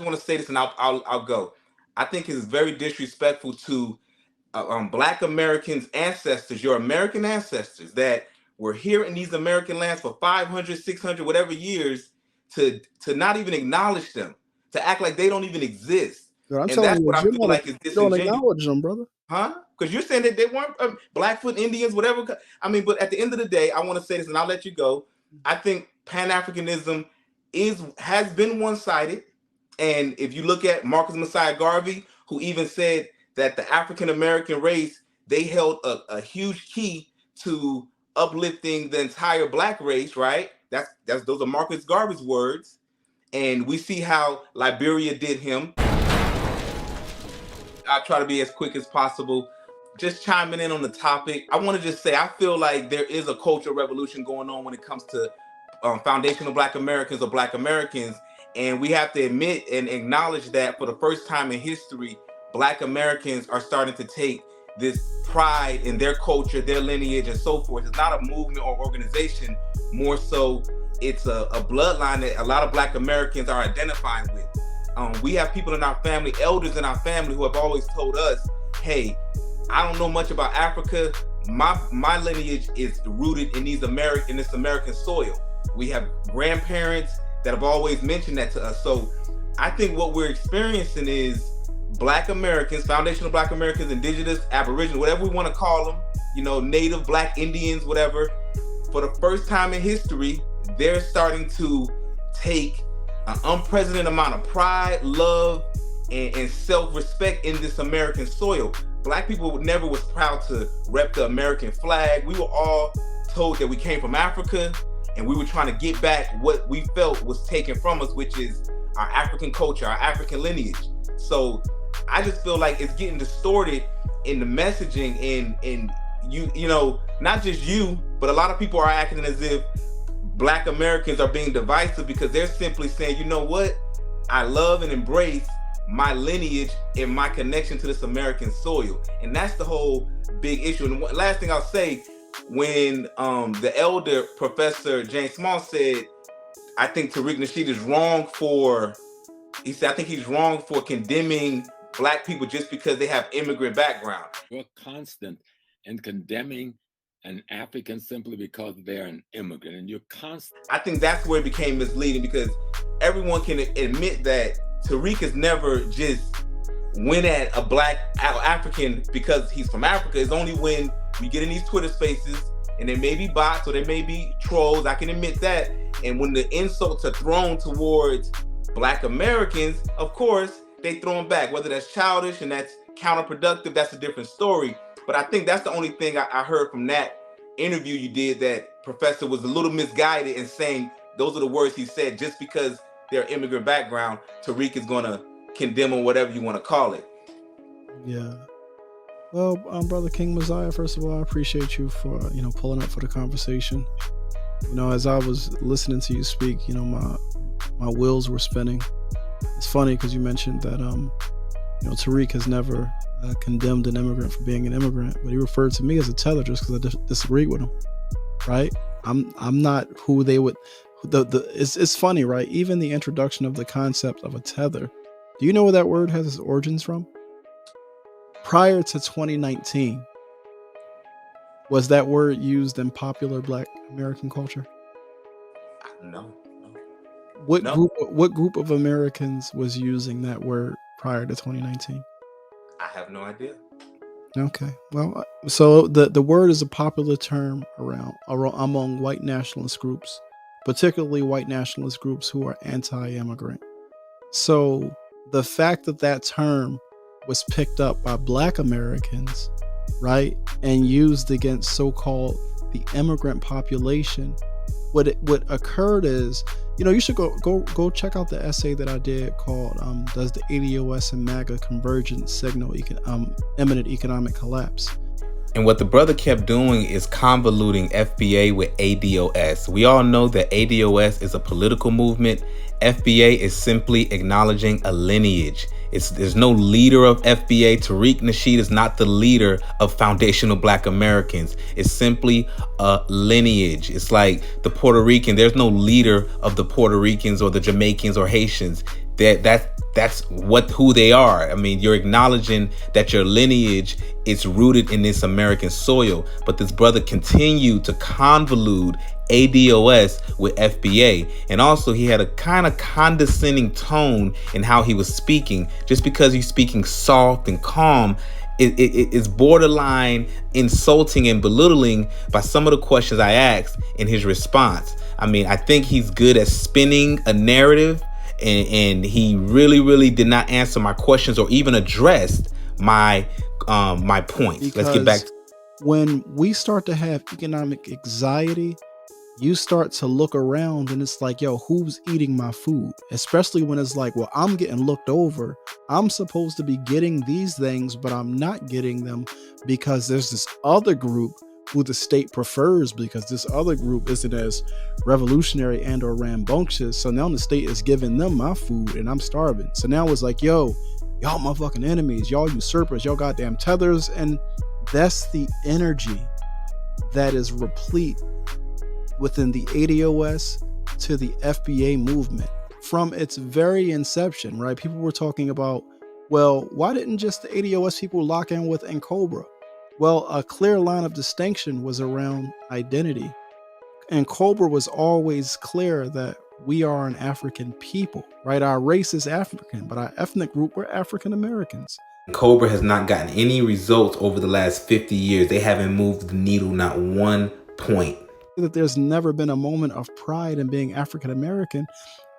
want to say this, and I'll go. I think it's very disrespectful to Black Americans' ancestors, your American ancestors that were here in these American lands for 500, 600, whatever years, to not even acknowledge them, to act like they don't even exist. But I'm And telling that's you, what I you're feel not. like is You don't disingenuous. acknowledge them, brother. Huh? Because you're saying that they weren't Blackfoot Indians, whatever. I mean, but at the end of the day, I want to say this, and I'll let you go. I think Pan Africanism has been one sided, and if you look at Marcus Messiah Garvey, who even said that the African American race they held a huge key to uplifting the entire Black race, right? That's those are Marcus Garvey's words, and we see how Liberia did him. I try to be as quick as possible. Just chiming in on the topic, I want to just say I feel like there is a cultural revolution going on when it comes to foundational Black Americans or Black Americans, and we have to admit and acknowledge that for the first time in history, Black Americans are starting to take this pride in their culture, their lineage, and so forth. It's not a movement or organization, more so it's a bloodline that a lot of Black Americans are identifying with. We have people in our family, elders in our family, who have always told us, "Hey, I don't know much about Africa. My lineage is rooted in this American soil." We have grandparents that have always mentioned that to us. So I think what we're experiencing is Black Americans, foundational Black Americans, indigenous, aboriginal, whatever we want to call them, native Black Indians, whatever. For the first time in history, they're starting to take an unprecedented amount of pride, love, and self-respect in this American soil. Black people never was proud to rep the American flag. We were all told that we came from Africa, and we were trying to get back what we felt was taken from us, which is our African culture, our African lineage. So I just feel like it's getting distorted in the messaging, and not just you, but a lot of people are acting as if Black Americans are being divisive because they're simply saying, you know what? I love and embrace my lineage and my connection to this American soil. And that's the whole big issue. And last thing I'll say, when the elder Professor James Small said, I think Tariq Nasheed is wrong I think he's wrong for condemning Black people just because they have immigrant background. You're constant in condemning an African simply because they're an immigrant, and you're constant. I think that's where it became misleading, because everyone can admit that Tariq has never just went at a Black African because he's from Africa. It's only when we get in these Twitter spaces, and there may be bots or there may be trolls, I can admit that, and when the insults are thrown towards Black Americans, of course, they throw them back. Whether that's childish and that's counterproductive, that's a different story. But I think that's the only thing I heard from that interview you did, that Professor was a little misguided in saying those are the words he said. Just because they're immigrant background, Tariq is going to condemn or whatever you want to call it. Yeah. Well, Brother King Messiah, first of all, I appreciate you for, pulling up for the conversation. As I was listening to you speak, my wheels were spinning. It's funny because you mentioned that, Tariq has never condemned an immigrant for being an immigrant, but he referred to me as a tether just because I disagreed with him, right? I'm not who they would. It's funny, right? Even the introduction of the concept of a tether. Do you know where that word has its origins from? Prior to 2019, was that word used in popular Black American culture? No. What group of Americans was using that word prior to 2019? I have no idea. Okay. Well, so the word is a popular term among white nationalist groups, particularly white nationalist groups who are anti-immigrant. So the fact that term was picked up by Black Americans, right, and used against so-called the immigrant population, what occurred is, you should go check out the essay that I did called "Does the ADOS and MAGA Convergence Signal Imminent Economic Collapse?" And what the brother kept doing is convoluting FBA with ADOS. We all know that ADOS is a political movement. FBA is simply acknowledging a lineage. There's no leader of FBA. Tariq Nasheed is not the leader of foundational Black Americans. It's simply a lineage. It's like the Puerto Rican. There's no leader of the Puerto Ricans or the Jamaicans or Haitians. That that's who they are. I mean, you're acknowledging that your lineage is rooted in this American soil, but this brother continued to convolute ADOS with FBA. And also he had a kind of condescending tone in how he was speaking. Just because he's speaking soft and calm, it's borderline insulting and belittling by some of the questions I asked in his response. I mean, I think he's good at spinning a narrative, and he really did not answer my questions or even addressed my points. Because let's get back to when we start to have economic anxiety, you start to look around and it's like, yo, who's eating my food? Especially when it's like, well, I'm getting looked over. I'm supposed to be getting these things, but I'm not getting them because there's this other group who the state prefers, because this other group isn't as revolutionary and or rambunctious. So now the state is giving them my food and I'm starving. So now it's like, yo, y'all motherfucking enemies, y'all usurpers, y'all goddamn tethers. And that's the energy that is replete within the ADOS to the FBA movement from its very inception, right? People were talking about, well, why didn't just the ADOS people lock in with Cobra? Well, a clear line of distinction was around identity. And Cobra was always clear that we are an African people, right? Our race is African, but our ethnic group, we're African Americans. Cobra has not gotten any results over the last 50 years. They haven't moved the needle, not 1 point. That there's never been a moment of pride in being African American.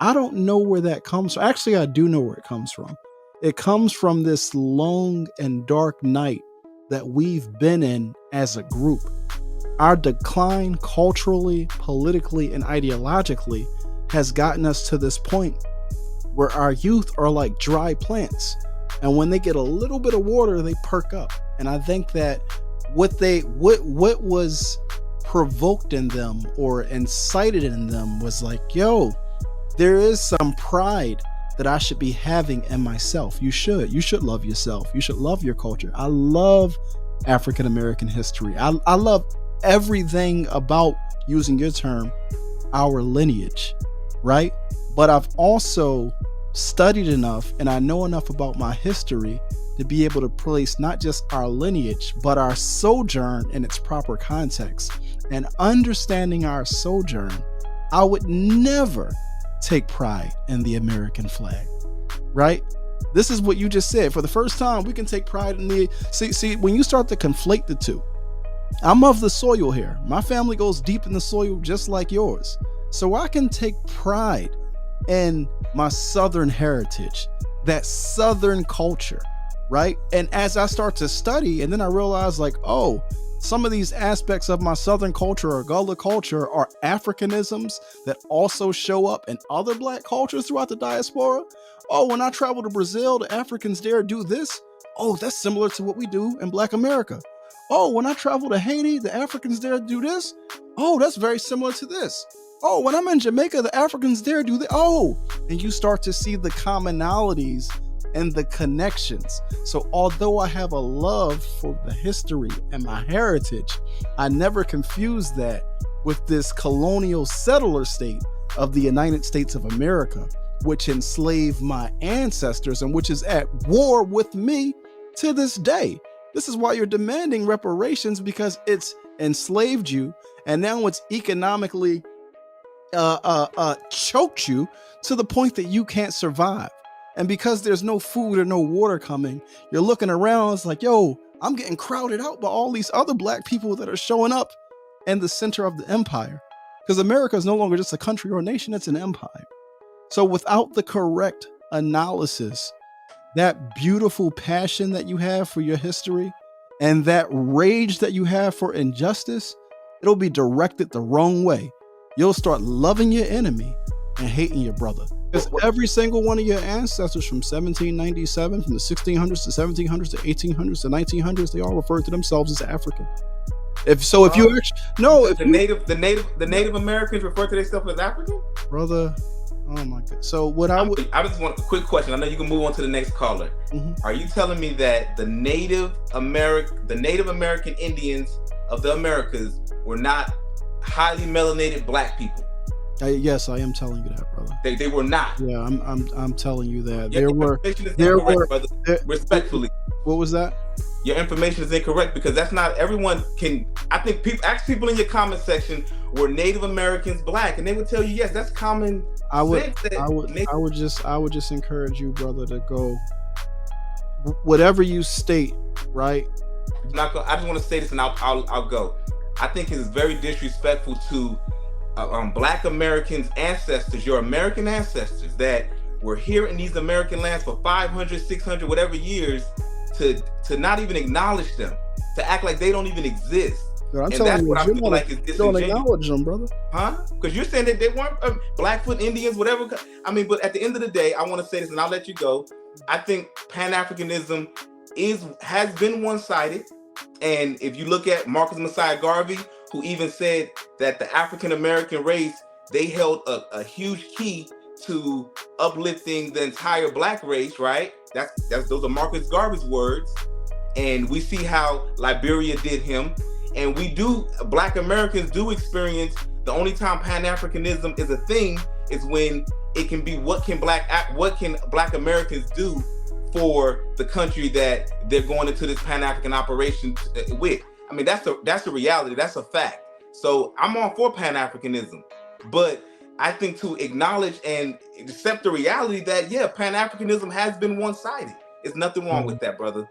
I don't know where that comes from. Actually, I do know where it comes from. It comes from this long and dark night that we've been in as a group. Our decline culturally, politically, and ideologically has gotten us to this point where our youth are like dry plants. And when they get a little bit of water, they perk up. And I think that what was provoked in them or incited in them was like, yo, there is some pride that I should be having in myself. You should love yourself. You should love your culture. I love African American history. I love everything about, using your term, our lineage, right? But I've also studied enough and I know enough about my history to be able to place not just our lineage, but our sojourn in its proper context. And understanding our sojourn, I would never take pride in the American flag, right? This is what you just said. For the first time, we can take pride in the... See, when you start to conflate the two, I'm of the soil here. My family goes deep in the soil just like yours. So I can take pride in my Southern heritage, that Southern culture, right? And as I start to study, and then I realize like, oh, some of these aspects of my Southern culture or Gullah culture are Africanisms that also show up in other Black cultures throughout the diaspora. Oh, when I travel to Brazil, the Africans there do this. Oh, that's similar to what we do in Black America. Oh, when I travel to Haiti, the Africans there do this. Oh, that's very similar to this. Oh, when I'm in Jamaica, the Africans there do that. Oh, and you start to see the commonalities and the connections. So although I have a love for the history and my heritage, I never confuse that with this colonial settler state of the United States of America, which enslaved my ancestors and which is at war with me to this day. This is why you're demanding reparations, because it's enslaved you and now it's economically choked you to the point that you can't survive. And because there's no food or no water coming, you're looking around, it's like, yo, I'm getting crowded out by all these other Black people that are showing up in the center of the empire. Because America is no longer just a country or a nation, it's an empire. So without the correct analysis, that beautiful passion that you have for your history and that rage that you have for injustice, it'll be directed the wrong way. You'll start loving your enemy and hating your brother. Because every single one of your ancestors from 1797, from the 1600s to 1700s to 1800s to 1900s, they all referred to themselves as African. If you actually the Native Americans refer to themselves as African, brother. Oh my God. So I just want a quick question. I know you can move on to the next caller. Mm-hmm. Are you telling me that the Native American Indians of the Americas were not highly melanated Black people? Yes, I am telling you that, brother. They were not. Yeah, I'm telling you that. Your information is incorrect, brother. Respectfully. What was that? Your information is incorrect because that's not everyone can. I think people ask people in your comment section, were Native Americans black, and they would tell you yes, that's common. I would just encourage you, brother, to go whatever you state, right? I just want to say this, and I'll go. I think it is very disrespectful to Black Americans' ancestors, your American ancestors that were here in these American lands for 500, 600, whatever years, to not even acknowledge them, to act like they don't even exist. I'm and that's what I feel like is disingenuous. Don't acknowledge them, brother. Huh? Because you're saying that they weren't Blackfoot Indians, whatever. I mean, but at the end of the day, I want to say this, and I'll let you go. I think Pan-Africanism has been one-sided. And if you look at Marcus Messiah Garvey, who even said that the African-American race, they held a huge key to uplifting the entire Black race, right? Those are Marcus Garvey's words. And we see how Liberia did him. And Black Americans do experience, the only time Pan-Africanism is a thing is when it can be what can Black Americans do for the country that they're going into this Pan-African operation with. I mean, that's a reality, that's a fact. So I'm all for Pan-Africanism, but I think to acknowledge and accept the reality that, yeah, Pan-Africanism has been one-sided. There's nothing wrong with that, brother.